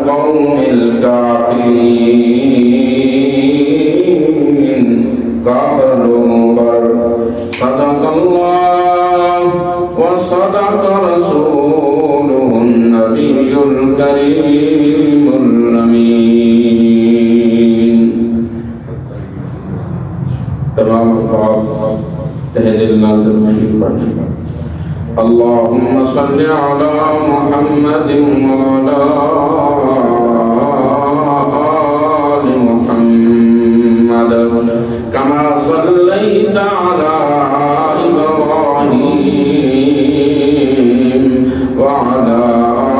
القوم الكافرين کافر لوگوں پر۔ صدق اللہ و صدق رسولہ النبی الکریم الامین۔ تمام افراد تہ دل نال درود شریف پڑھیں۔ اللہم صلی علی محمد وعلی آل محمد کما صلیت علی ابراہیم وعلی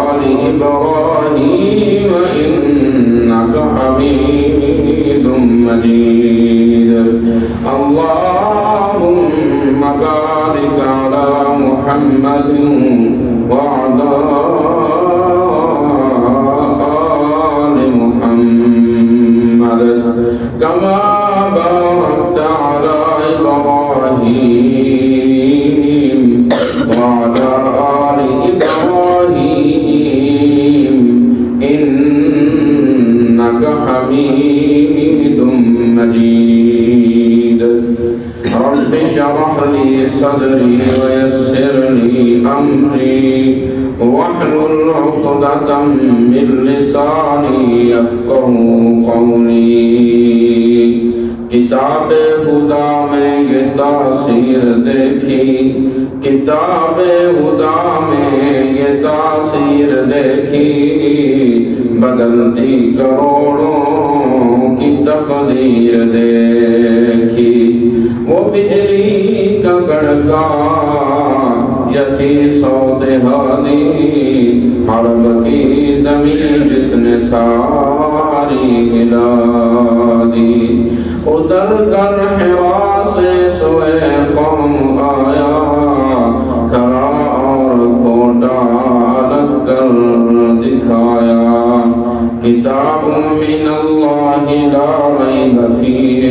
آل ابراہیم انک حمید مجید۔ اللہم بارک علی محمد وعلى آل محمد كما باركت على إبراهيم وعلى آل إبراهيم إنك حميد مجيد۔ رب اشرح لي صدري ويسر لي أمري واحلل عقدة من لساني يفقهوا قولي۔ کتاب خدا میں یہ تاثیر دیکھی، کتاب خدا میں یہ تاثیر دیکھی، بدلتی کروڑوں کی تقدیر دیکھی۔ وہ بجلی کا کڑکا یہ تھی صوت ہادی، عرب کی زمین جس نے ساری ہلا دی۔ اتر کر حرا سے سوئے قوم آیا، کھرا اور کھوٹا الگ کر دکھایا۔ کتاب من اللہ لا ریب فیہ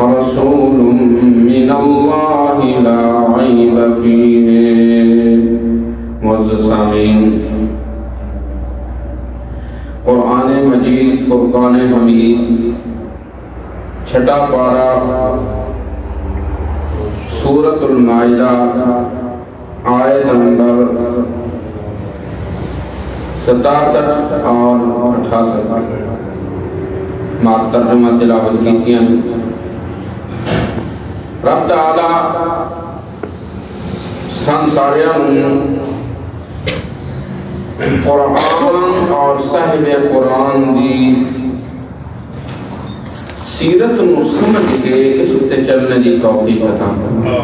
رسول من اللہ لا عیب فیہ۔ معزز سامعین، قرآن مجید فرقان حمید چھٹا پارہ سورۃ المائدہ آیت نمبر 67 اور 68 ترجمہ تلاوت کی تھی۔ رب تعالیٰ سنساریاں قرآن اور صاحب قرآن دی سیرت نو سمجھ کے اس اتے چلنے دی توفیق عطا فرمائے۔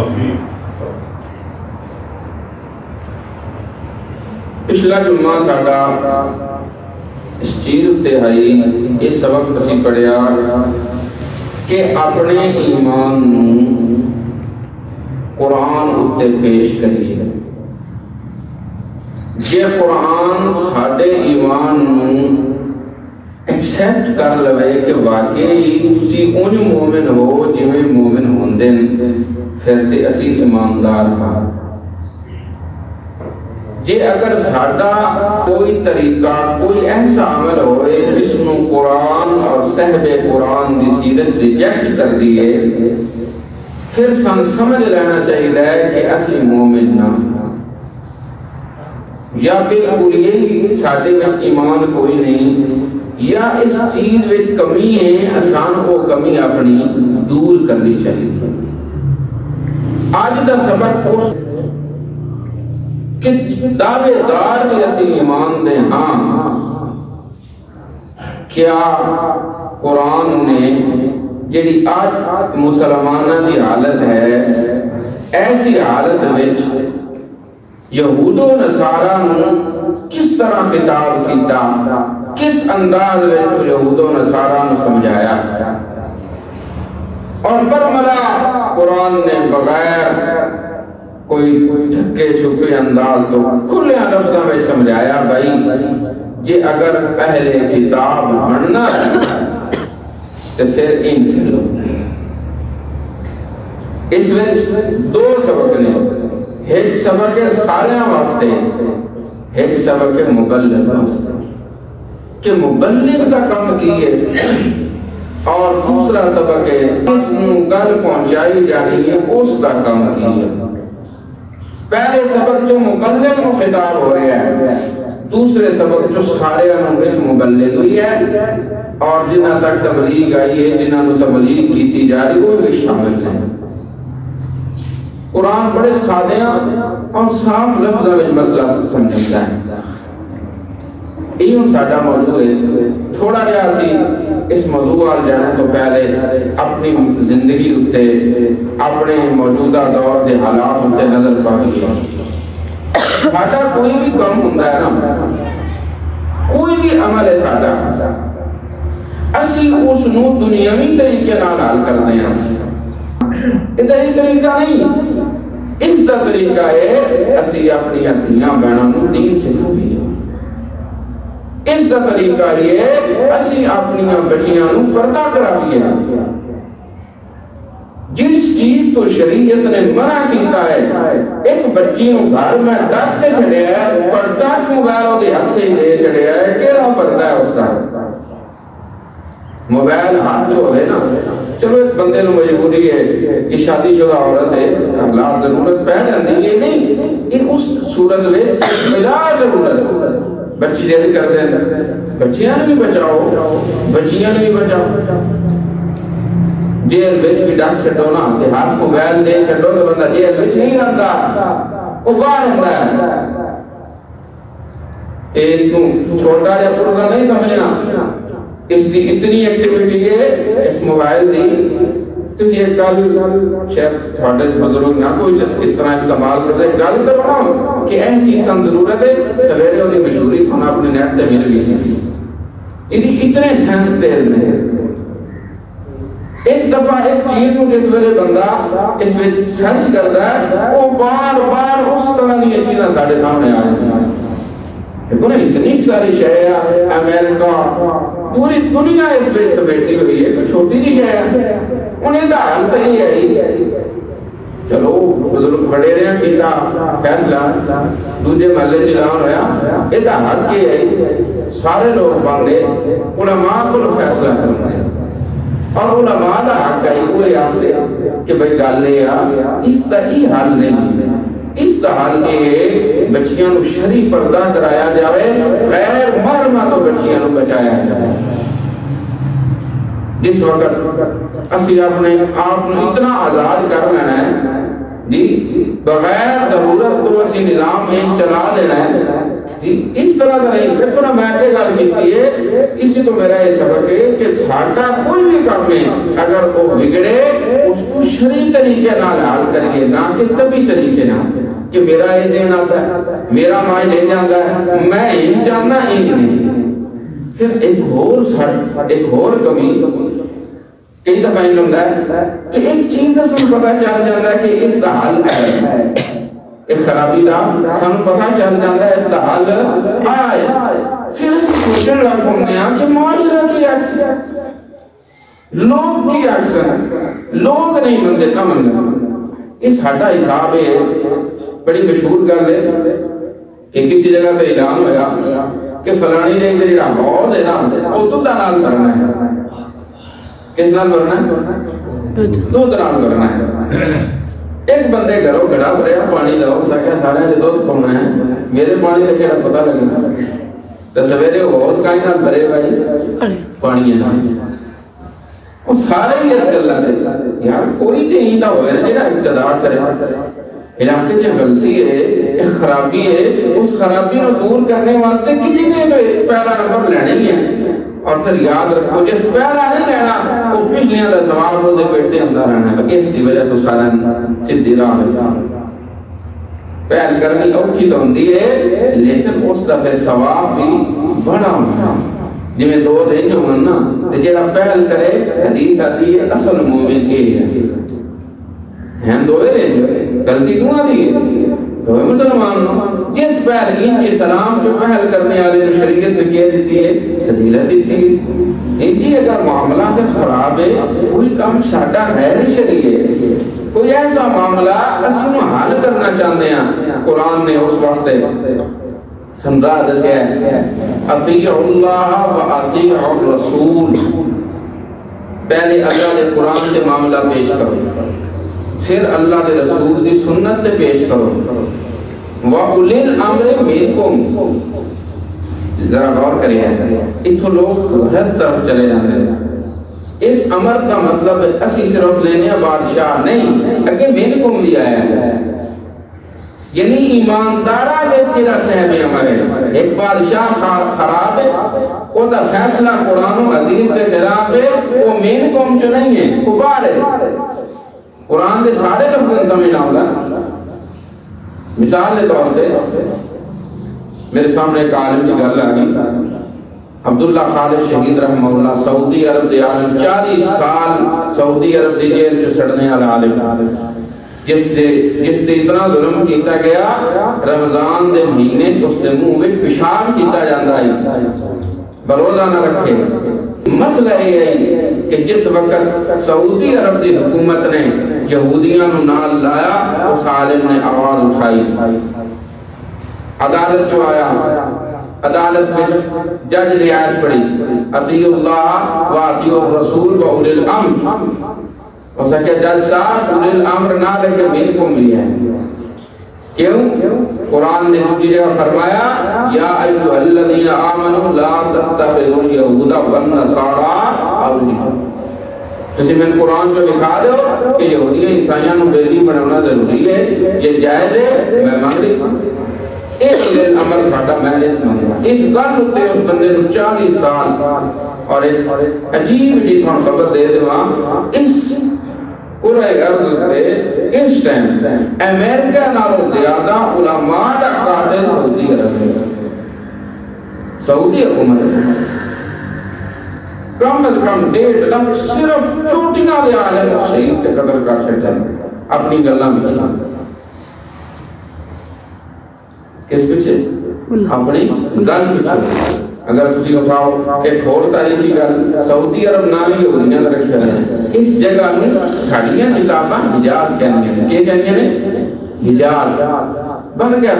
پچھلا جمعہ ساڈا اس چیز اتے آئی، اس سبق اسی پڑھیا کہ اپنے ایمان نو قرآن اتے پیش کریے۔ جے قرآن ساڈے ایمان نو ایکسیپٹ کر لوے کہ واقعی تسی اونج مومن ہو جویں مومن ہوندے پھر تے اسی ایماندار ہاں۔ جے اگر ساڈا کوئی طریقہ کوئی ایسا عمل ہوئے جس نو قرآن اور صحب قرآن دی سیرت ریجیکٹ کر دیئے، پھر سن سمجھ لینا چاہیے کہ اسی مومن نہ، یا بالکل یہی ساڈے وچ ایمان کوئی نہیں، یا اس چیز وچ کمی ہے، آسان وہ کمی اپنی دور کرنی چاہیے۔ آج دا سبق اس کہ دعوے دار بھی اسی ایمان دے ہاں، کیا قرآن نے جیڑی آج مسلمانہ دی حالت ہے، ایسی حالت وچ یہود و نصارہ نے کس طرح خطاب کیتا، کس انداز وچ یہود و نصارہ نے سمجھایا، اور برملا قرآن نے بغیر کوئی دھکے چھپے انداز تو کھلے لفظوں میں سمجھایا، بھائی جی اگر اہل کتاب بننا ہے تو پھر ان چلو۔ اس میں دو سبق نے، ایک سبق ہے سارے واسطے، ایک سبق ہے مبلغ واسطے، کہ مبلغ کا کام کیے اور دوسرا سبق ہے اس گل پہنچائی جانی ہے اس کا کام کی ہے. پہلے سبق جو مبلغ کو خطاب ہو رہا ہے، دوسرے سبق جو سارے انوچ مبلغ ہوئی ہے اور جنہ تک تبلیغ آئی ہے، جنہ نو تبلیغ کیتی جا رہی وہ بھی شامل ہیں. قرآن بڑے سادے اور صاف لفظوں میں مسئلہ سمجھتا ہے. یہ ساڈا موضوع ہے. تھوڑا جہا سی اس موضوع آل جانے تو پہلے اپنی زندگی اتے اپنے موجودہ دور کے حالات اتے نظر پائیے. ساڈا کوئی بھی کام ہوتا ہے نا، کوئی بھی عمل ہے ساڈا، اسی اس نو دنیاوی طریقے نال حل کرتے ہیں. یہ طریقہ نہیں، اس کا طریقہ ہے اسی اپنی دھیاں بہنوں دین سکھائیے. اس کا طریقہ یہ اسی اپنی بچیاں نو پردہ کرائیے. جس چیز تو شریعت نے منع کیتا ہے، ایک بچی نو گھر میں ڈٹ کے چھڑیا ہے اور ڈٹ موبائل دے ہاتھ ہی دے چھڑیا ہے، کیڑا پردہ ہے اس کا؟ موبائل ہاتھ جو ہے نا، چلو ایک بندے نو مجبوری ہے، یہ شادی شدہ عورت ہے، اولاد ضرورت پہ جاندی، یہ نہیں، یہ اس صورت میں بلا ضرورت بچی زید کر دیں. بچیاں نے بھی بچاؤ، بچیاں نے بھی بچاؤ. جیل بیچ بھی ڈاک چھڑو نا کہ ہاتھ کو بیل دے چھڑو تو بندہ جیل بیچ نہیں رہتا، وہ باہر ہوتا ہے. اس کو چھوٹا یا پرگا نہیں سمجھنا، اس کی اتنی ایکٹیویٹی ہے اس موبائل دی. تسی ایک گل شاید تھوڑے بزرگ نہ کوئی اس طرح استعمال کرتے، گل تو بناؤ کہ این چیز ہم ضرورت ہے. سویرے ہوئی مشہوری تھوڑا اپنے نیٹ تے مل بھی سی. اتنے سینس تیز نے. ایک دفعہ ایک چیز کو جس ویلے بندہ اس میں سرچ کرتا ہے، وہ بار بار اس طرح کی چیزیں سارے سامنے آ رہی ہیں. دیکھو نا اتنی ساری شہر، امریکہ، پوری دنیا اس میں سمیٹی ہوئی ہے، کوئی چھوٹی نہیں شہر. انہیں دا حال تو نہیں ہے. چلو بزرگ بڑے رہے ہیں کیتا فیصلہ دوجے محلے چلاؤ رہا، یہ دا حق یہ ہے سارے لوگ بانگے علماء کو فیصلہ کرنا ہے. اور علماء دا حق ہے وہ یاد دے کہ بھئی گل لے اس دا ہی حال نہیں. اس دا حال کے بچیاں نو شرعی پردہ کرایا جاوے، غیر محرمہ تو بچیاں نو بچایا جائے. جس وقت اسی اپنے آپ نے اتنا آزاد کر لینا ہے جی، بغیر ضرورت تو اسی نظام میں چلا لینا ہے جی. اس طرح کا نہیں. دیکھو نا میں کے گل کیتی ہے، اسی تو میرا یہ سبق ہے کہ ساڈا کوئی بھی کام ہے اگر وہ بگڑے اس کو شرعی طریقے نال حل کریے، نہ کہ طبی طریقے نال کہ میرا یہ دین آتا ہے، میرا ماں لے جاتا ہے، میں ہی چاہنا ہی نہیں. پھر ایک اور کمی کئی دفعہ یہ ہوتا ہے کہ ایک چیز کا سن پتہ چل جاتا ہے کہ اس کا حل ہے، ایک خرابی کا سن پتہ چل جاتا ہے اس کا حل آئے. پھر اس سوچنے لگ پڑتے ہیں کہ معاشرہ کی اکثر لوگ کی اکثر لوگ نہیں منتے نہ منتے. اس ہٹا حساب ہے. بڑی مشہور گل ہے کہ کسی جگہ پہ اعلان ہویا کہ فلانی جگہ جڑا حوض ہے نا وہ دودھ نال بھرنا ہے. کس نال بھرنا ہے؟ دودھ نال بھرنا ہے. ایک بندے گھروں گھڑا بھریا پانی لاؤ، سکیا سارے نے دودھ پاؤنا ہے، میرے پانی لے کے پتہ لگا تو سویرے حوض کہیں نال بھرے بھائی پانی ہے. وہ سارے ہی اس گلا دے یار کوئی تے ہی نہ ہوئے نا جڑا اقتدار کرے. علاقے جو غلطی ہے، ایک خرابی ہے، اس خرابی کو دور کرنے واسطے کسی نے تو پہلا نمبر لینے ہی ہے. اور پھر یاد رکھو جس پہلا نہیں لینا اس پچھلیاں دا سوال ہو دے بیٹے اندر رہنا ہے. اس کی وجہ تو سارا سیدھی راہ ہے. پہل کرنی اوکھی تو ہوندی ہے لیکن اس دا پھر ثواب بھی بڑا ہونا. جی میں دو دن جو مننا تو جیڑا پہل کرے حدیث آتی ہے اصل مومن یہ ہے. ہیں دوئے غلطی کیوں آدھی ہے؟ دوئے مسلمان جس پہل ان کی سلام جو پہل کرنے آدھے جو شریعت نے کہہ دیتی ہے فضیلت دیتی ہے. ان کی اگر معاملات خراب ہے کوئی کام ساڈا غیر شرعی ہے، کوئی ایسا معاملہ اسی نو حل کرنا چاہتے ہیں، قرآن نے اس واسطے سمجھا دسیا ہے اطیعوا اللہ و اطیعوا الرسول. پہلے اللہ دے قرآن سے معاملہ پیش کرو، پھر اللہ دے رسول دی سنت تے پیش کرو۔ وَأُولِي الْأَمْرِ مِنْكُمْ، ذرا غور کریں، اتھو لوگ غلط طرف چلے جاتے ہیں۔ اس امر کا مطلب اسی صرف لینے بادشاہ نہیں، اگے منکم بھی آیا ہے، یعنی ایماندارہ نے تیرا صحب عمر ہے۔ ایک بادشاہ خراب ہے، وہ تا فیصلہ قرآن و حدیث کے خلاف ہے، وہ منکم جو نہیں ہے، وہ باہر ہے۔ قرآن کے سارے لفظ سمجھنا ہوگا۔ مثال کے طور پہ میرے سامنے ایک عالم کی گل آ گئی، عبداللہ خالد شہید رحمہ اللہ، سعودی عرب دے عالم، 40 سال سعودی عرب دی جیل چ سڑنے والا عالم، جس دے اتنا ظلم کیتا گیا، رمضان دے مہینے اس دے منہ وچ پیشاب کیتا جاندا ہے، بروزہ نہ رکھے۔ مسئلہ یہ ہے کہ جس وقت سعودی عرب دی حکومت نے یہودیاں نو نال لایا، اس عالم نے آواز اٹھائی، عدالت جو آیا، عدالت میں جج نے آیت پڑھی، اطیعوا اللہ و اطیعوا الرسول و اولی الامر، اس نے کہا جج صاحب اولی الامر نہ لیکن منکم بھی ہے۔ کیوں؟ قرآن نے دوسری جگہ فرمایا یا ایھا الذین آمنوا لا تتخذوا اليہود والنصارى اولیاء۔ تسی میں قرآن جو لکھا دو کہ یہودیاں عیسائیاں نو بیلی بنانا ضروری ہے، یہ جائز ہے، میں مان رہی ہوں۔ ایک دن عمر کھاٹا میں نے اس مانگا، اس گل ہوتے اس بندے نو 40 سال، اور ایک عجیب جی تھا خبر دے دوا، اس قرآن ارض پہ اس ٹائم امریکہ نالوں زیادہ علماء دا قاتل سعودی عرب ہے، سعودی حکومت کم از کم 1.5 لاکھ صرف چھوٹیاں دے عالم شہید تے قدر کر چھڑتا ہے اپنی گلاں وچ۔ کس پیچھے؟ اپنی گل پیچھے۔ اگر تسی اٹھاؤ ایک اور تاریخی گل، سعودی عرب نامی یہودیاں دا رکھا ہے، اس جگہ میں ساڑیاں کتاباں حجاز کہنی ہیں، کیا کہنی ہیں؟ حجاز۔ بن گیا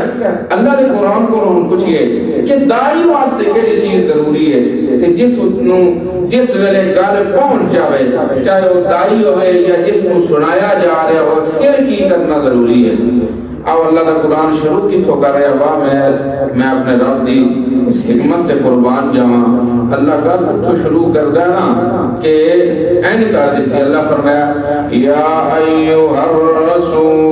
اللہ نے قرآن کو ہم کچھ یہ کہ دائی واسطے کہی چیز ضروری ہے کہ جس ویلے گل پہنچ جاوے، چاہے وہ دائی ہوئے یا جس کو سنایا جا رہا ہو، پھر کی کرنا ضروری ہے۔ اب اللہ کا قرآن شروع کی تو کر رہا واہ میں اپنے رب دی اس حکمت تے قربان جاواں۔ اللہ کا تو شروع کر دینا کہ این کر دیتی، اللہ فرمایا یا ایھا الرسول،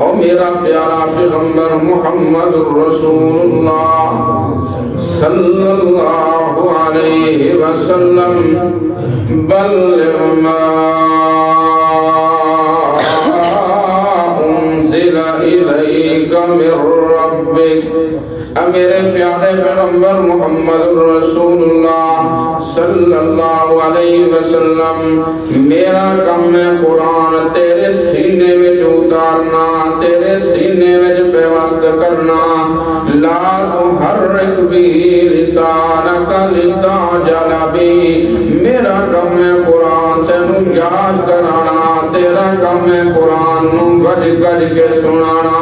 او میرا پیارا پیغمبر محمد الرسول اللہ صلی اللہ علیہ وسلم، بلغ ما انزل الیک من ربک، میرے پیارے پیغمبر محمد رسول اللہ صلی اللہ علیہ وسلم، میرا کم ہے قرآن تیرے سینے میں اتارنا، تیرے سینے میں پیوست کرنا، لا تحرک بھی لسانک لتعجل بھی، میرا کم ہے قرآن تینوں یاد کرانا، تیرا کم ہے قرآن نو گڑ گڑ کے سنانا،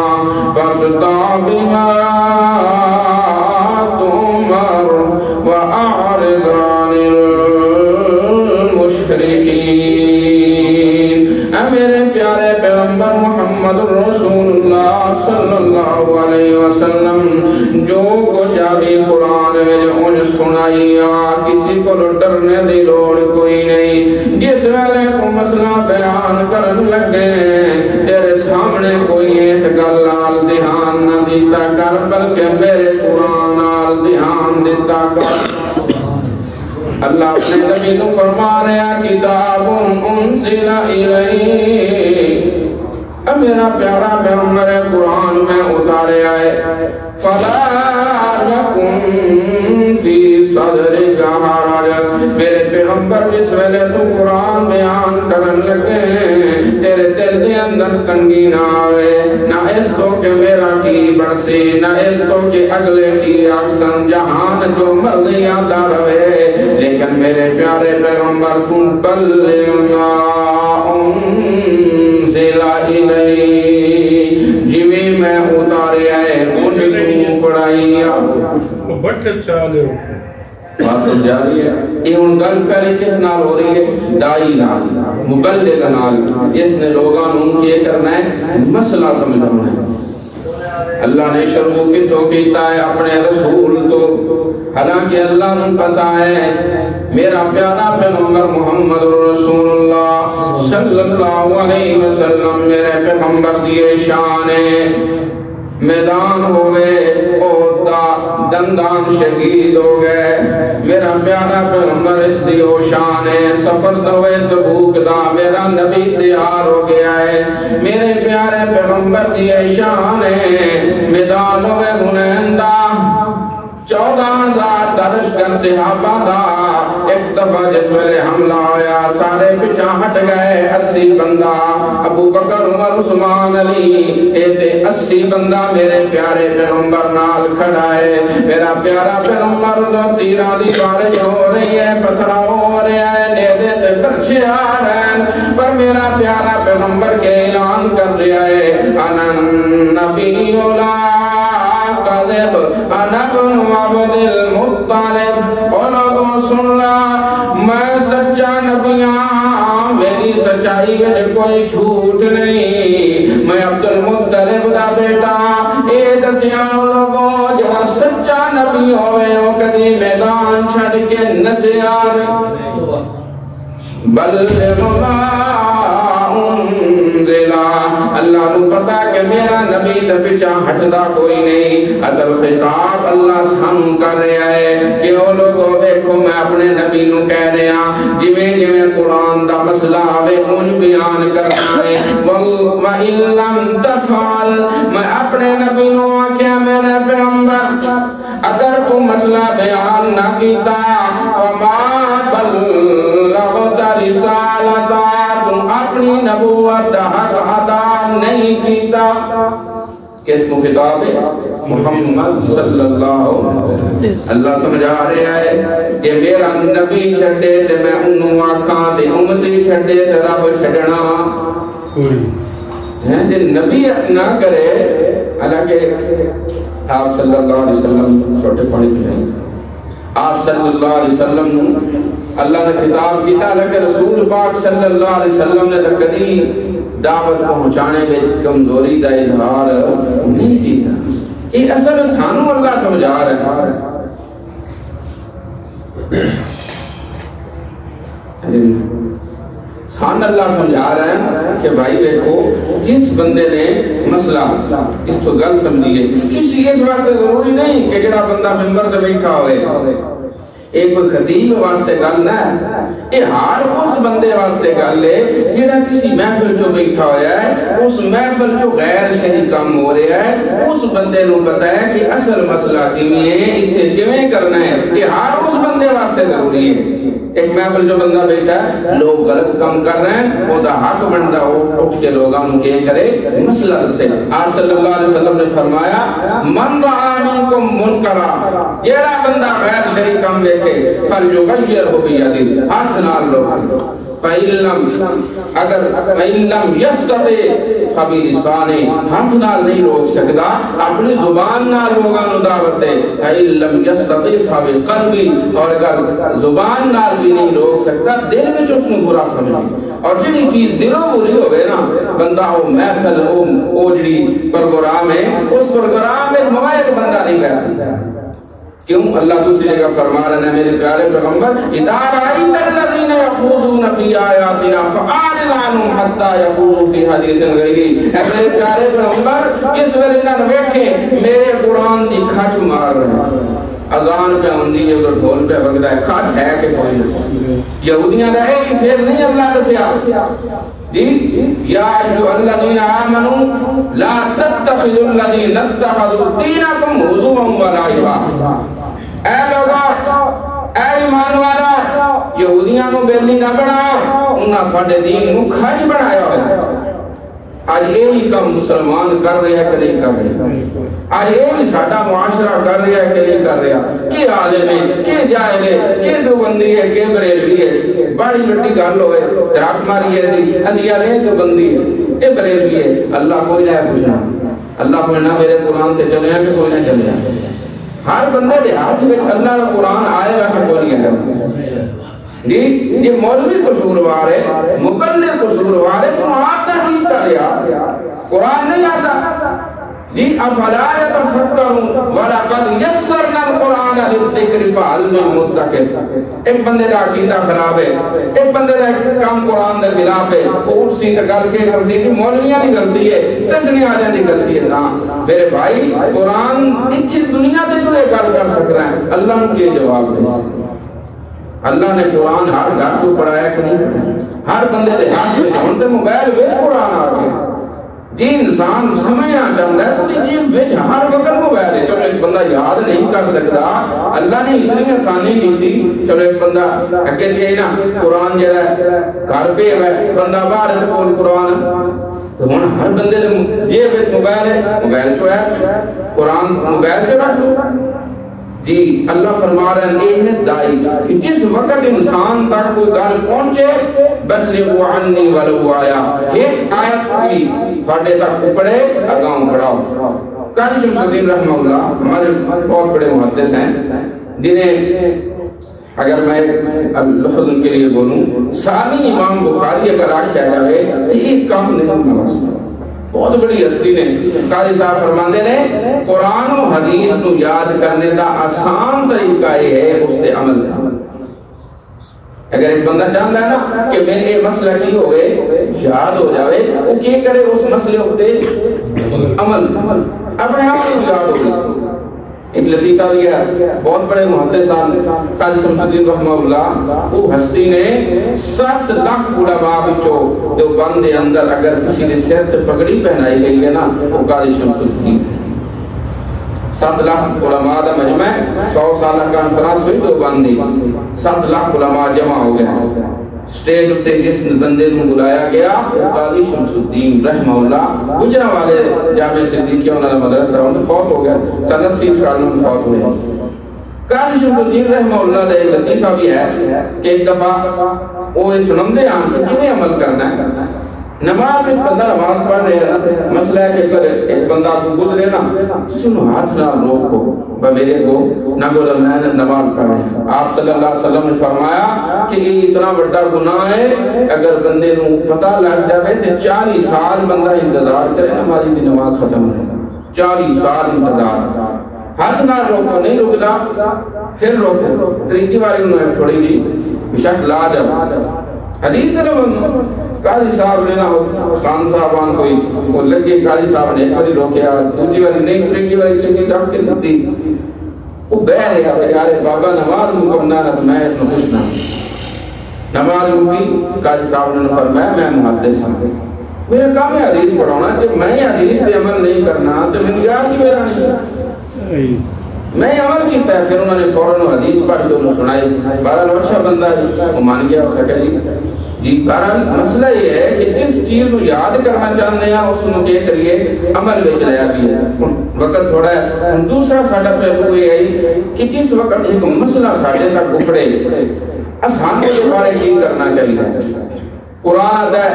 فاصدع بما تؤمر وأعرض عن المشرکین۔ اے میرے پیارے پیغمبر محمد رسول اللہ صلی اللہ علیہ وسلم، جو کچھ ابھی قرآن میں ان سنائیا، کسی کو ڈرنے دی لوڑ کوئی نہیں۔ جس ویلے کو مسئلہ بیان کرن لگے، تیرے سامنے کوئی اس گل نال دھیان نہ دیتا کر، بلکہ میرے قرآن نال دھیان دیتا کر۔ اللہ اپنے نبی کو فرما رہا کتاب انزل الیک، اب میرا پیارا پیغمبر قرآن میں اتارے آئے، فلا یکن فی صدرک حرج، میرے پیغمبر جس ویلے تو قرآن بیان کرن لگے، تیرے دل دے اندر تنگی نہ آئے، نہ اس کو کہ میرا کی برسی، نہ اس کو کہ اگلے کی اکثر جہان جو مرضی آتا رہے، لیکن میرے پیارے پیغمبر تم بلغ ما انزل الیک، جویں میں اتارے آئے مجھے تم پڑھائیا، کو بٹھے چالے ہو بات سمجھا رہی ہے. یہ ان گل پہلے کس نال ہو رہی ہے؟ دائی نال، مبلغ نال، جس نے لوگاں ان کے کرنا ہے مسئلہ سمجھانا ہے. اللہ نے شروع کی تو کیتا ہے اپنے رسول تو، حالانکہ اللہ نے پتا ہے میرا پیارا پیغمبر محمد رسول اللہ صلی اللہ علیہ وسلم میرے پیغمبر دیے شان ہے. میدان ہوئے اودا دندان شہید ہو گئے، میرا پیارا پیغمبر اس دیو شان ہے. سفر دوے تبوک دا میرا نبی تیار ہو گیا ہے، میرے پیارے پیغمبر دیے شان ہے. میدان ہوئے حنین دا 14,000 درشکر صحابہ دا ایک دفعہ جس ویلے حملہ آیا سارے پچھا ہٹ گئے. 80 بندہ ابو بکر عمر عثمان علی ایتے 80 بندہ میرے پیارے پیغمبر نال کھڑا ہے. میرا پیارا پیغمبر دو تیرہ دی بارش ہو رہی ہے، پتھرہ ہو رہے ہیں، نیدے تے برچے آ رہے ہیں، پر میرا پیارا پیغمبر کے اعلان کر رہا ہے انا النبی لا کذب انا ابن عبد المطلب. اور لوگوں سننا میں سچا نبی ہاں، میری سچائی میں کوئی جھوٹ نہیں، میں عبد المطلب دا بیٹا. اے دسیاں لوگوں جہاں سچا نبی ہوئے ہو کدی میدان چھڑ کے نسیا بلغ ما انزلا. اللہ کو پتا کہ میرا نبی تے پیچھے ہٹدا کوئی نہیں. اصل خطاب اللہ ہم کر رہا ہے کہ او لوگوں دیکھو میں اپنے نبی نو کہہ رہا جویں جویں قرآن دا مسئلہ آوے اون بیان کرنا ہے. وَإِن لَّمْ تَفْعَلْ میں اپنے نبی نو آکھیا میرے پیغمبر اگر تو مسئلہ بیان نہ کیتا فما بلغت رسالتا تم اپنی نبوت حق ادا نہیں کیتا. کس کو خطاب ہے؟ محمد صلی اللہ علیہ وسلم. اللہ سمجھا رہا ہے کہ میرا نبی چھڑے تے میں انہوں آکھاں تے امتی چھڑے تے رب چھڑنا ہے. جن نبی نہ کرے حالانکہ آپ صلی اللہ علیہ وسلم چھوٹے پڑھے بھی نہیں، آپ صلی اللہ علیہ وسلم اللہ نے خطاب کیتا، لیکن رسول پاک صلی اللہ علیہ وسلم نے کبھی دعوت پہنچانے میں کمزوری دا اظہار نہیں کیتا. یہ اصل سانو اللہ سمجھا رہا ہے. سان اللہ سمجھا رہا ہے کہ بھائی دیکھو جس بندے نے مسئلہ اس تو گل سمجھیے، کسی اس وقت ضروری نہیں کہ جڑا بندہ ممبر تے بیٹھا ہوئے ایک کوئی خطیب واسطے گل نہ ہے. یہ ہر اس بندے واسطے گل ہے جڑا کسی محفل چو بیٹھا ہویا ہے، اس محفل چو غیر شرعی کام ہو رہا ہے، اس بندے نو پتہ ہے کہ اصل مسئلہ کیویں ہے، ایتھے کیویں کرنا ہے. یہ ہر اس بندے واسطے ضروری ہے. ایک محفل جو بندہ بیٹھا ہے لوگ غلط کام کر رہے ہیں، وہ دا حق بندا اٹھ کے لوگاں نو کہے کرے مسئلہ سے. آپ صلی اللہ علیہ وسلم نے فرمایا من رأى منکم منکرا، جیڑا بندہ غیر شرعی کام دیکھے فلیغیرہ بیدہ، ہاتھ نال روکے. اگر فَإِن لَّمْ يَسْتَطِعْ فَبِلِسَانِهِ، ہاتھ نال نہیں روک سکتا اپنی زبان نال لوگاں نو دعوت دے. فَإِن لَّمْ يَسْتَطِعْ فَبِقَلْبِهِ، اور اگر زبان نال بھی نہیں روک سکتا دل میں اس کو برا سمجھے. اور جنہی چیز دلوں بری ہوئے نا بندہ ہو محفل ہو جڑی پروگرام ہے اس پروگرام میں موائد بندہ نہیں بیٹھ سکتا. کیوں؟ اللہ دوسری جگہ فرما رہا ہے میرے پیارے پیغمبر اِذَا رَأَيْتَ الَّذِينَ يَخُوضُونَ فِي آيَاتِنَا فَأَعْرِضْ عَنْهُمْ حَتَّى يَخُوضُوا فِي حَدِيثٍ غَيْرِهِ. اے میرے پیارے پیغمبر اس ویلے نہ ویکھیں میرے قرآن دی کھچ مار رہے ہیں. اذان پہ ہوندی ہے اور ڈھول پہ وگدا ہے، کھچ ہے کہ کوئی نہیں. یہودیاں دا ایک پھر نہیں اللہ دسیا جی یا ایھا الذین آمنوا لا تتخذوا الذین اتخذوا دینکم ہزوا ولعبا. اے لوگو اے ایمان والا یہودیاں نو بیلی نہ بناؤ، انہاں تھوڑے دین نو کھچ بنایا ہوا. آج یہی کام مسلمان کر رہے ہیں کہ نہیں کر رہے؟ آج یہی ساڈا معاشرہ کر رہا ہے کہ نہیں کر رہا؟ کہ عالم ہے، کہ جاہل ہے، کہ دیوبندی ہے، کہ بریلوی ہے. بڑی بڑی گل ہوئے تراک ماری ایسی ازیا نہیں دیوبندی ہے، یہ بریلوی ہے. اللہ کوئی نہ پوچھنا، اللہ پوچھنا میرے قرآن تے چلے ہیں کہ کوئی نہ چلے ہیں. ہر بندے دے ہاتھ میں اللہ کا قرآن آئے گا کہ بولیے گا جی یہ مولوی قصوروار ہے، مبلغ قصوروار ہے، تم آتا ہی کر یا قرآن نہیں آتا جی افلا یتفکرون وَلَقَدْ یَسَّرْنَا الْقُرْآنَ لِلذِّکْرِ فَهَلْ مِن مُدَّکِرٍ۔ ایک بندے دا عقیدہ خراب ہے، ایک بندے دا کام قرآن دے خلاف ہے، وہ اٹھسی تکال کے کرسی کی مولویاں دی غلطی ہے، تسنی آجاں دی غلطی ہے نا میرے بھائی قرآن اتنی دنیا تے تو ایک گل کر سکتا ہے، اللہ نے کے جواب دے سکتا۔ اللہ نے قرآن ہر گھر کو پڑھایا کہ نہیں پڑھایا، ہر بندے دے ہاتھ میں ہونتے موبائل وچ قرآن آ گیا جی انسان سمجھنا چاہتا ہے تو جی وچ ہر وقت موبائل ہے، چلو ایک بندہ یاد نہیں کر سکتا، اللہ نے اتنی آسانی کی تھی، چلو ایک بندہ اگے دی نا قرآن جڑا ہے گھر پہ ہے بندہ باہر ہے کول قرآن تو ہن ہر بندے دے جیب وچ موبائل ہے، موبائل چ ہے قرآن موبائل سے رکھ لو جی۔ اللہ فرما رہا ہے یہ ہے دائی کہ جس وقت انسان تک کوئی گل پہنچے بلغوا عنی ولو آیا، ایک آیت بھی تھوڑے تک پڑھے اگاؤں پڑھاؤ۔ قاضی شمس الدین رحمہ اللہ ہمارے بہت بڑے محدث ہیں جنہیں اگر میں لفظ ان کے لیے بولوں ثانی امام بخاری اگر آکھیا جائے تو یہ کام نہیں نوازتا، بہت بڑی ہستی نے قاضی صاحب فرماندے نے قرآن و حدیث نو یاد کرنے کا آسان طریقہ یہ ہے اس سے عمل کرنا۔ اگر ایک بندہ چاہتا ہے نا کہ میں یہ مسئلہ کی ہوئے یاد ہو جاوے وہ کیا کرے اس مسئلے ہوتے عمل اپنے عمل یاد ہو گئی۔ ایک لطیفہ بھی ہے بہت بڑے محدثان قاضی شمس الدین رحمہ اللہ وہ ہستی نے 7 لاکھ علماء بچو دیوبند دے اندر اگر کسی نے سر تے پگڑی پہنائی گئی ہے نا وہ قاضی شمس الدین 7 لاکھ علماء دا مجمع 100 سالہ کانفرنس ہوئی دیوبند دی 7 لاکھ علماء جمع ہو گیا، سٹیج اتے جس بندے نو بلایا گیا قاضی شمس الدین رحمہ اللہ گجرا والے جامع صدیقیہ انہوں نے مدرسہ انہوں فوت ہو گیا سن 80 سال میں فوت ہوئے۔ قاضی شمس الدین رحمہ اللہ دے لطیفہ بھی ہے کہ ایک دفعہ وہ سنمدے آن کہ کیویں عمل کرنا ہے، نماز میں بندہ نماز پڑھ رہے ہیں مسئلہ ہے کہ اگر ایک بندہ کو گزرے نا سنو ہاتھ نہ روکو میرے کو نہ گزر میں نماز پڑھ رہے ہیں۔ آپ صلی اللہ علیہ وسلم نے فرمایا کہ یہ اتنا بڑا گناہ ہے اگر بندے نو پتہ لگ جائے تو 40 سال بندہ انتظار کرے نمازی دی نماز ختم ہو، 40 سال انتظار، ہاتھ نہ روکو نہیں رکتا پھر روکو تریجی باری انہوں تھوڑی جی بشک لا جب حدیث نے قاضی صاحب نے نا خان صاحبان کوئی وہ لگے قاضی صاحب نے ایک باری روکیا دوسری باری نہیں تریجی باری چنگی ڈاک کے دیتی وہ بہ رہا بیارے بابا نماز مکمنا نہ تو میں اس میں پوچھنا نماز مکی قاضی صاحب نے فرمایا میں محدث ہوں میرا کام ہے حدیث پڑھانا کہ میں حدیث پہ عمل نہیں کرنا تو میں یاد کی میرا نہیں میں عمل کیتا ہے۔ پھر انہوں نے فوراً حدیث پڑھ کے انہوں سنائی بہرحال اچھا بندہ وہ مان گیا ہو سکے جی۔ بہرحال مسئلہ یہ ہے کہ جس چیز کو یاد کرنا چاہتے ہیں اس کو کیا کریے عمل میں چلایا بھی ہے۔ وقت تھوڑا ہے دوسرا ساڈا پہلو یہ ہے کہ جس وقت ایک مسئلہ ساڈے تک اکھڑے آسان کے بارے کی کرنا چاہیے۔ قرآن ہے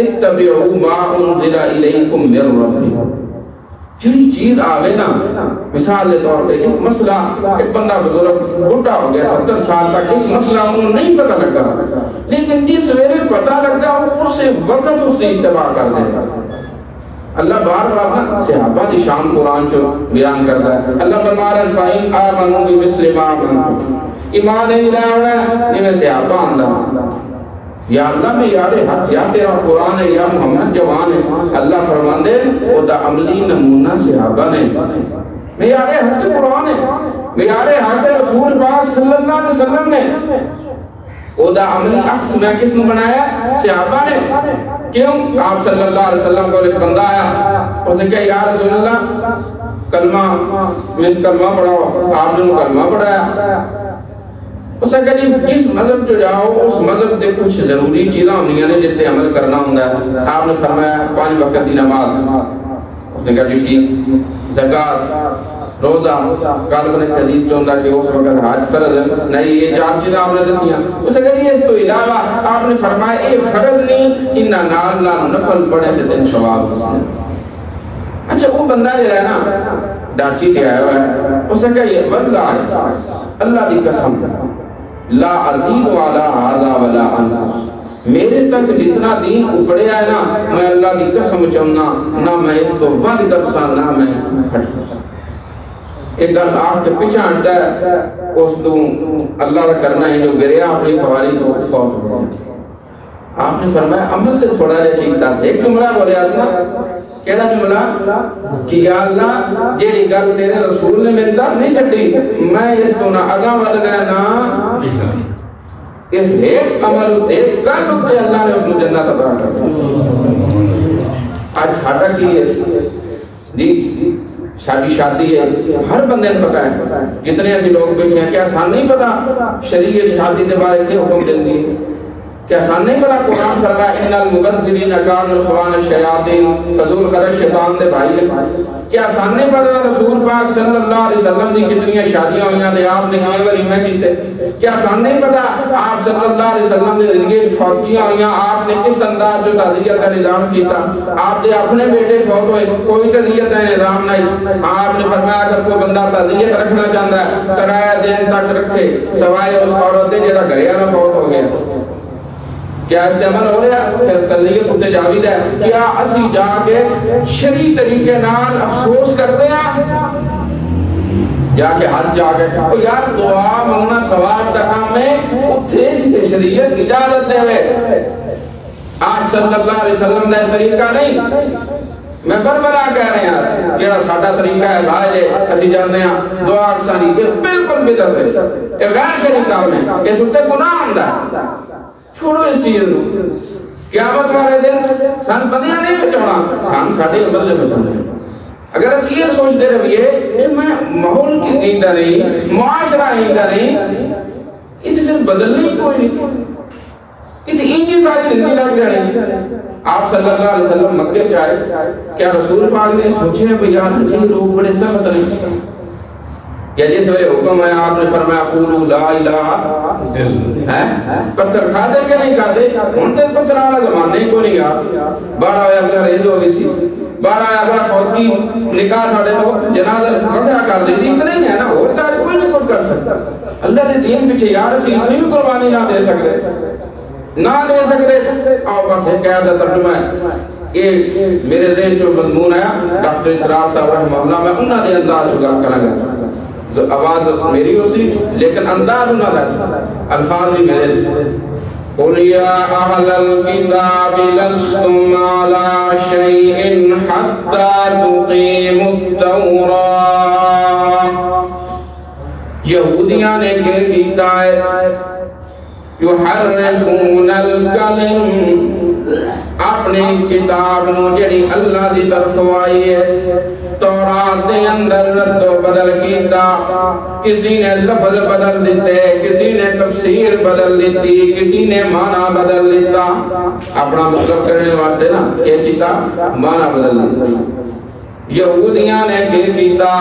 اتبعوا ما انزل الیکم من ربکم، جڑی چیز آوے نا مثال کے طور پہ ایک مسئلہ ایک بندہ بزرگ بڑھا ہو گیا 70 سال تک ایک مسئلہ انہوں نہیں پتہ لگا لیکن جس ویلے پتہ لگا اس سے وقت اس نے اتباع کر دیا۔ اللہ بار بار صحابہ کی شان قرآن چو بیان کرتا ہے۔ اللہ فرما رہا ہے فَإِنْ آمَنُوا بِمِثْلِ مَا آمَنْتُمْ، ایمان نہیں لایا ہے جنہیں صحابہ آندہ یا اللہ میں یار حق یا تیرا قرآن ہے یا محمد جوان ہے۔ اللہ فرمان دے وہ دا عملی نمونہ صحابہ نے میارے حق قرآن ہے میارے حق رسول پاک صلی اللہ علیہ وسلم نے وہ دا عملی عکس میں کس نے بنایا صحابہ نے۔ کیوں آپ صلی اللہ علیہ وسلم کو ایک بندہ آیا اس نے کہا یا رسول اللہ کلمہ میں کلمہ پڑھاؤ، آپ نے کلمہ پڑھایا۔ اس نے کہا جی کس مذہب جو جاؤ اس مذہب دے کچھ ضروری چیزاں ہونی ہیں جس سے عمل کرنا ہوتا ہے۔ آپ نے فرمایا 5 وقت دی نماز، اس نے کہا جی ٹھیک، زکات، روزہ، قلب نے حدیث چوندا کہ اس وقت حج فرض ہے نہیں، یہ 4 چیزیں آپ نے دسیاں۔ اس نے کہا جی اس تو علاوہ آپ نے فرمایا یہ فرض نہیں انہاں نال نفل پڑھے تے تین ثواب۔ اچھا وہ بندہ جو ہے نا ڈاچی تے آیا ہوا ہے، اس نے کہا یہ واللہ اللہ دی قسم لا عزیز والا آدھا ولا انقص، میرے تک جتنا دین اپڑیا ہے نا، میں اللہ دی قسم چاہنا نہ میں اس تو ود کرسا نہ میں اس تو پھٹ کرسا۔ ایک گل آپ کے پیچھے ہٹتا ہے، اس تو اللہ کا کرنا ہے جو گریا اپنی سواری تو فوت ہو گیا۔ آپ نے فرمایا عمل سے تھوڑا جا کیتا سے ایک جملہ بولے آسنا، کہنا جملہ کہ یا اللہ جیڑی گل تیرے رسول نے میں دس نہیں چھڑی، میں اس تو نہ اگاں ود گیا نہ اس ایک عمل ایک گل ہوتے اللہ نے اس میں جنت عطا کر دی۔ آج ساڈا کی ہے جی، شادی ہے، ہر بندے نے پتا ہے، جتنے ایسے لوگ بیٹھے ہیں، کیا آسان نہیں پتا شریعت شادی کے بارے کے حکم دیتی ہے؟ کیا آسان نہیں پتا قرآن فرمایا ان المبذرین کانوا اخوان الشیاطین، فضول خرچ شیطان دے بھائی ہے؟ کیا آسان نہیں پتا رسول پاک صلی اللہ علیہ وسلم دی کتنی شادیاں ہوئیاں تے آپ نے کئی ولیمے کیتے؟ کیا آسان نہیں پتا آپ صلی اللہ علیہ وسلم نے زندگی فوتیاں ہوئیاں، آپ نے کس انداز جو تعزیت کا نظام کیتا؟ آپ دے اپنے بیٹے فوت ہوئے، کوئی تعزیت کا نظام نہیں۔ آپ نے فرمایا اگر کوئی بندہ تعزیت رکھنا چاہتا ہے 3 دن تک رکھے، سوائے اس عورت دے جیسا گھر والا فوت ہو گیا۔ کیا استعمال ہو رہا ہے؟ پھر تذلیل کتے جاوید ہے، کیا اسی جا کے شریع طریقے نال افسوس کرتے ہیں؟ جا کے ہاتھ جا کے یار دعا منگنا ثواب دا کام ہے، اتھے جتے شریعت اجازت دے ہوئے آپ صلی اللہ علیہ وسلم دا طریقہ نہیں۔ میں بربرا کہہ رہے ہیں یہ ساڈا طریقہ ہے لاج ہے، اسی جانتے ہیں دعا اکثری بالکل بدعت ہے، یہ غیر شریع کام ہے، اس تے گناہ ہوندا ہے۔ چھوڑو اس چیز کو، قیامت والے دن سان بندیاں نہیں بچانا، سان ساڑھے عمل دے بچانا۔ اگر اس یہ سوچ دے رہی ہے کہ میں ماحول کی نیندہ نہیں، معاشرہ نیندہ نہیں، یہ تو پھر بدلنے ہی کوئی نہیں، یہ تو انہی ساری زندگی لگ جائے۔ آپ صلی اللہ علیہ وسلم مکے جائے، کیا رسول پاک نے سوچے ہیں بھئی یار یہ لوگ بڑے سخت نہیں؟ یا جس ویلے حکم ہے آپ نے فرمایا قولوا لا الہ، پتھر کھا دے کہ نہیں کھا دے؟ ان تے پتھر والا زمانے کو نہیں آپ 12 اگلا ریل ہو گئی سی، 12 اگلا فوت کی نکاح تھوڑے تو جنازہ وغیرہ کر لی تھی، اتنا ہی ہے نا، اور تاریخ کوئی نہیں کر سکتا۔ اللہ نے دین پیچھے یار اسی اتنی بھی قربانی نہ دے سکتے۔ آؤ بس ایک قید ترجمہ ہے، یہ میرے ذہن جو مضمون آیا ڈاکٹر اسرار صاحب رحمہ اللہ، میں انہاں دے انداز شکر کرا گا، آواز میری ہو سی لیکن انداز انہاں دا، الفاظ بھی میرے۔ قُلْ يَا أَهْلَ الْكِتَابِ لَسْتُمْ عَلَى شَيْءٍ حَتَّى تُقِيمُوا التَّوْرَاةَ، یہودیاں نے کیا کیتا ہے؟ یحرفون الکلم، اپنی کتاب نو جڑی اللہ دی طرف آئی ہے تورات دے اندر رد و بدل کیتا، کسی نے لفظ بدل دیتے، کسی نے تفسیر بدل دیتی، کسی نے معنی بدل دیتا، اپنا مطلب کرنے واسطے نا یہ کیتا معنی بدل دیتا۔ یہودیاں نے کیا کیتا؟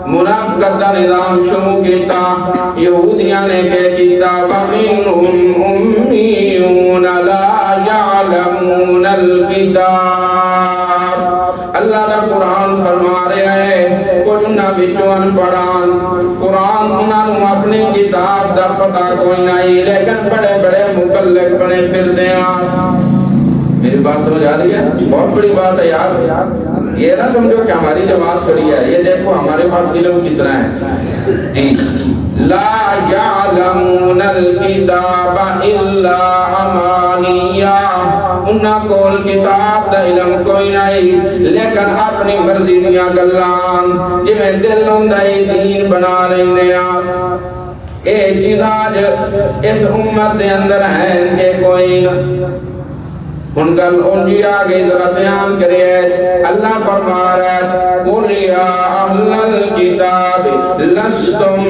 منافقت دا نظام شروع کیتا۔ یہودیاں نے کیا کیتا؟ وَمِنْهُمْ أُمِّيُّونَ لَا يَعْلَمُونَ الْكِتَابَ، اللہ دا قرآن فرما رہے ہیں کچھ نہ بچوان پڑھان، قرآن انہوں اپنی کتاب دا پتہ کوئی نہیں، لیکن بڑے بڑے مبلغ بنے پھر دیا۔ میری بات سمجھ آ رہی ہے؟ بہت بڑی بات ہے یار، یہ نہ سمجھو کہ ہماری جماعت کھڑی ہے، یہ دیکھو ہمارے پاس علم کتنا ہے جی۔ لا یعلمون الکتاب الا امانیہ، انہاں کول کتاب دا علم کوئی نہیں، لیکن اپنی مرضی دیا گلان جی میں دل اندائی دین بنا لینے آ۔ اے چیزاں اس امت دے اندر ہیں کہ کوئی نہ، ان کا انجی آگے ذرا بیان کرے۔ اللہ فرما رہا ہے قُلْ يَا أَهْلَ الْكِتَابِ لَسْتُمْ،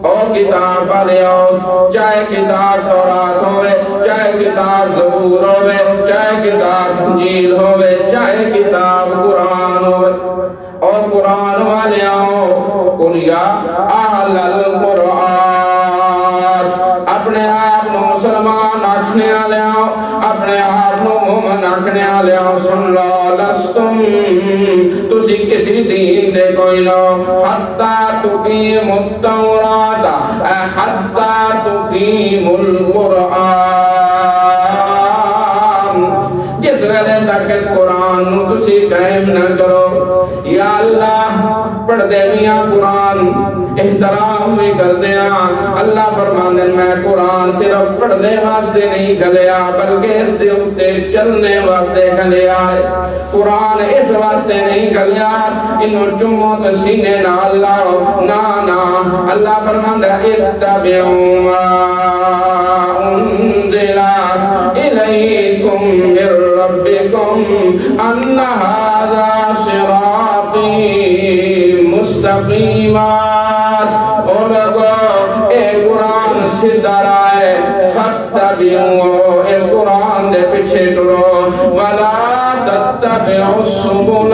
اور کتاب والے ہو، چاہے کتاب تورات ہوئے، چاہے کتاب زبور ہوئے، چاہے کتاب انجیل ہوئے، چاہے کتاب قرآن ہوئے، اور قرآن والے ہو قُلْ يَا أَهْلَ الْقُرْآنِ، اپنے آپ مسلمان آٹھنے والے ہو، اپنے آپ مومن آکھنے آلے سن لو لستم تسی کسی دین دے کوئی لو حتی تقیم التورات حتی تقیم القرآن جس ویلے تک اس قرآن تسی قائم نہ کرو یا اللہ پڑھ دے میاں قرآن احترام بھی کر دیا اللہ فرمانے میں قرآن صرف پڑھ دے واسطے نہیں گھلیا بلکہ اس دے اتے چلنے واسطے گھلیا قرآن اس واسطے نہیں گھلیا انہوں چموت سینے نہ اللہ نا اللہ فرمانے اتبعوا ما انزل الیکم من ربکم ان ھذا صراطی مستقیمات اور لوگو اے قرآن سدھا رائے فتبعوا اس قرآن دے پچھے ٹرو ولا تتبعوا السبل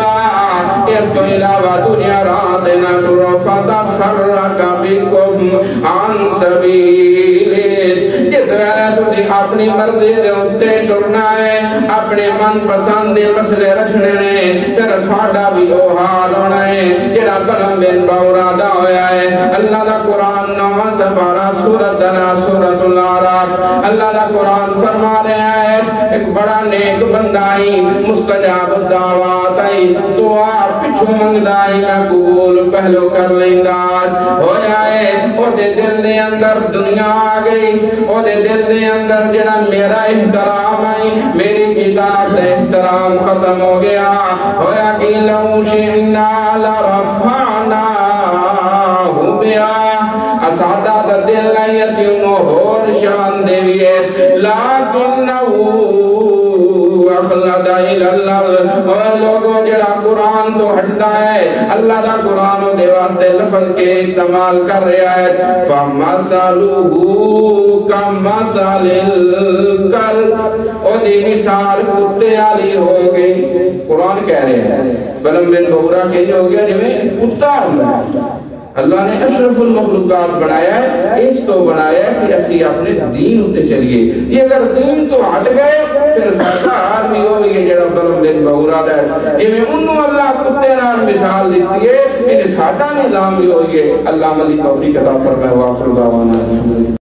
اس کو علاوہ دنیا رات نہ ٹرو فتفرق بکم عن سبیلہ جس ویلے تسی اپنی مرضی دے اتے ٹرنا ہے اپنے من پسند دے مسئلے رکھنے نے پھر تھوڑا بھی او حال ہونا ہے جڑا قلم بن باورا دا ہویا ہے اللہ دا قرآن نواں سپارہ سورت دنا سورت العراف اللہ دا قرآن فرما رہا ہے ایک بڑا نیک بندائی مستجاب الدعوات آئی دعا پچھو منگدائی میں قبول پہلو کر لینداز ہو جائے او دے دل دے اندر دنیا آگئی او دے دل دے اندر جڑا میرا احترام آئی میری کتاب سے احترام ختم ہو گیا ہویا کہ لو شئنا لرفعناہ بیا اسادہ دا دل نہیں اسی انہوں اور شان دیوئے لیکنہو اخلد الاللہ اور لوگوں جڑا قرآن تو ہٹتا ہے اللہ دا قرآن و دے واسطے لفظ کے استعمال کر رہا ہے فَمَثَلُهُ كَمَثَلِ الْكَلْبِ اور دی مثال کتے آلی ہو گئی قرآن کہہ رہے ہیں بلم بن بورا کے جو ہو گیا جمیں کتا ہوگا اللہ نے اشرف المخلوقات بنایا ہے اس تو بنایا ہے کہ اسی اپنے دین ہوتے چلیے یہ اگر دین تو ہٹ گئے پھر ساتھا آدمی ہوئی ہے جڑا بلم بن بورا ہے یہ میں انہوں اللہ کتے نال مثال دیتی ہے انہیں ساتھا نظام بھی ہوئی ہے اللہ ملی توفیق عطا فرمائے وآخر دعوانا